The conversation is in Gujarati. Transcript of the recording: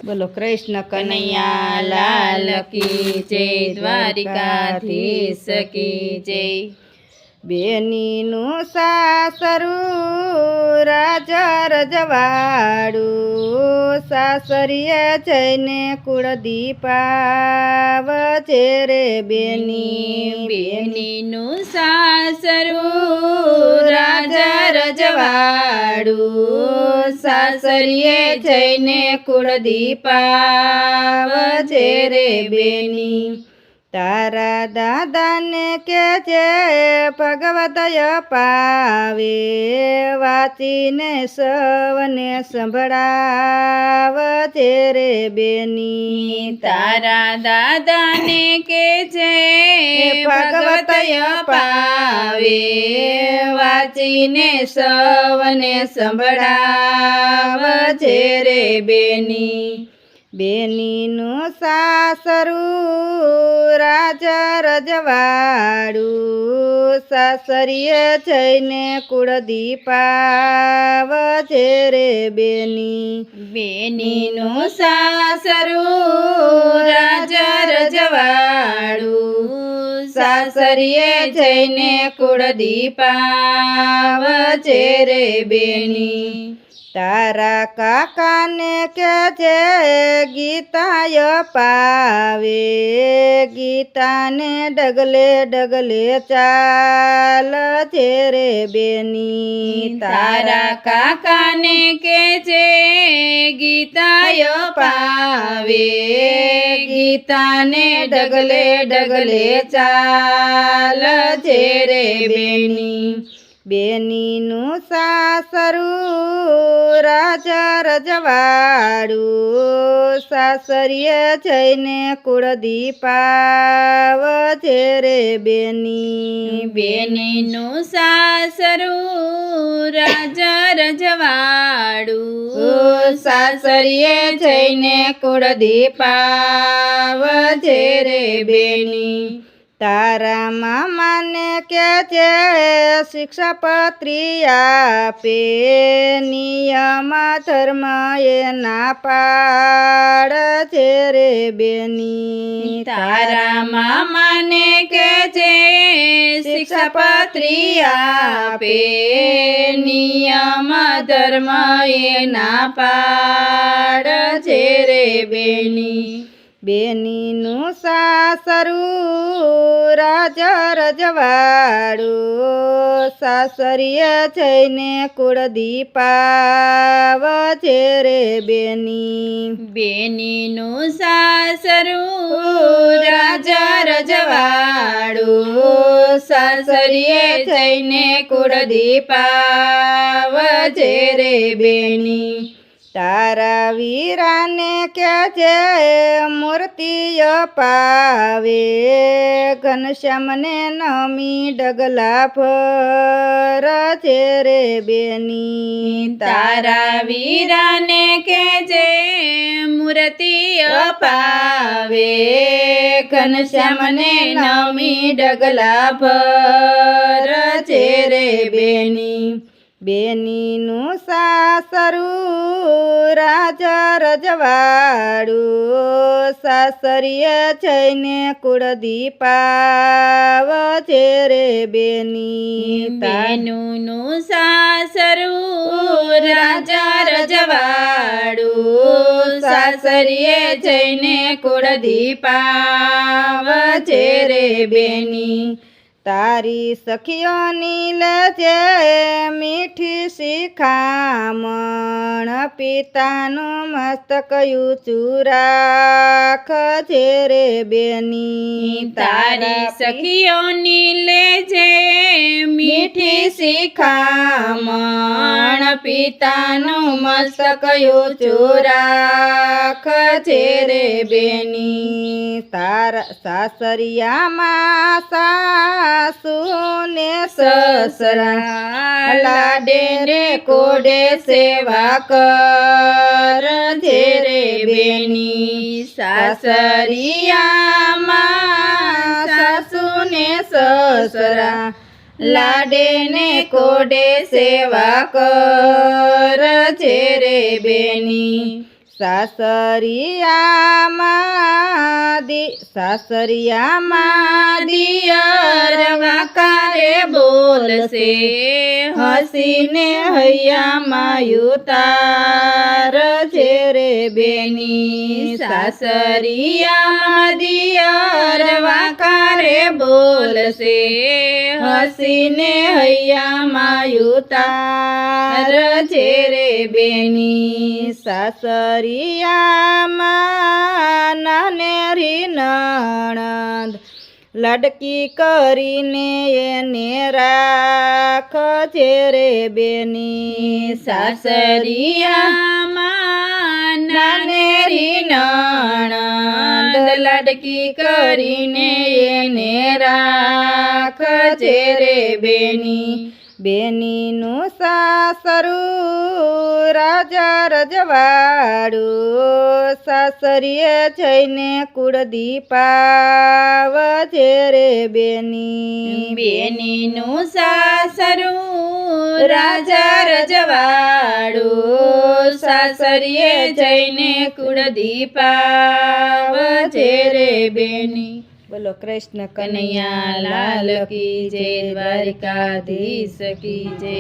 બોલો કૃષ્ણ કનૈયા લાલ કી જય, દ્વારિકાધીશ કી જય. બેનીનું સાસરું રાજા રજવાડું, સાસરીએ જઈને કુળદીપાવ છે રે બેની. બેનીનું સાસરું રાજા રજવાડું, સાસરીએ જઈને કુળદીપાવ છે રે બેની. તારા દાદાને કે છે ભગવતય પાવે, વાંચીને સૌને સંભળાવ છે રે બેની. તારા દાદાને કે છે ભગવતય પાવે, વાંચીને સૌને સંભળાવ છે રે બેની. બેનીનું સાસરું રાજા રજવાડું, સાસરીએ જઈને કુળદીપાવ છે રે બેની. બેનીનું સાસરું રાજા રજવાડું, સાસરીએ જઈને કુળદીપાવ છે રે બેની. તારા કાકાને કે છે ગીતાય પાવે, ગીતાને ડગલે ડગલે ચાલ છે રે બેની. તારા કાકાને કે છે ગીતાય પાવે, ગીતાને ડગલે ડગલે ચાલ છે રે બેની. બેનીનું સાસરું રાજા રજવાડું, સાસરીએ જઈને કુળદીપાવ છે રે બેની. બેનીનું સાસરું રાજા રજવાડું, સાસરીએ જઈને કુળદીપાવ છે રે બેની. તારા મામાને કે છે શિક્ષાપત્રી આપે, નિયમ ધર્મ એના પાડ છે રે બેની. તારા મામાને કે છે શિક્ષાપત્રી આપે, નિયમ ધર્મ એના પાડ છે રે બેની. બેનીનું સાસરું રાજા રજવાડું, સાસરીએ જઈને કુળદીપાવ છે રે બેની. બેનીનું સાસરું રાજા રજવાડું, સાસરીએ જઈને કુળદીપાવ છે રે બેની. તારા વીરાને કે છે મૂર્તિય પાવે, ઘનશ્યામને નમી ડગલા પર છે રે બેની. તારા વીરાને કે છે મૂર્તિય પાવે, ઘનશ્યામને નમી ડગલા પર છે રે બેની. બેનીનું સાસરું રાજા રજવાડું, સાસરીએ જઈને કુળદીપાવ છે રે બેની. બેનીનું સાસરું રાજા રજવાડું, સાસરીએ જઈને કુળદીપાવ છે રે બેની. તારી સખીઓની લેજે મીઠી શિખામણ, પિતાનું મસ્તક ઊંચું રાખજે રે બેની. તારી સખીઓની લેજે મીઠી શિખામણ, પિતાનું મસ્તક ઊંચું રાખજે રે બેની. તારા સાસરિયામાં સાસુને સસરા લાડે ને કોડે સેવા કરજે રે બેની. સાસરિયામાં સાસુને સસરા લાડે ને કોડે સેવા કરજે રે બેની. સાસરિયામાં દિયર વાકારે બોલશે હસીને હૈયામાં યુતાર છે રે બેની સાસરિયામાં દિયર વાકારે બોલશે હસીને હૈયામાં યુતાર છે રે બેની સાસરિયામાં નાનેરી નણંદ લડકી કરીને એને રાખજે રે બેની સાસરિયામાં નાનેરી નણંદ લડકી કરીને એને રાખજે રે બેની બેનીનું સાસરું રાજા રજવાડું સાસરીએ જઈને કુળદીપાવજે રે બેની બેનીનું સાસરું રાજા રજવાડું સાસરીએ જઈને કુળદીપાવજે રે બેની બોલો કૃષ્ણ કનૈયા લાલ કી જય દ્વારિકાધીશ કી જય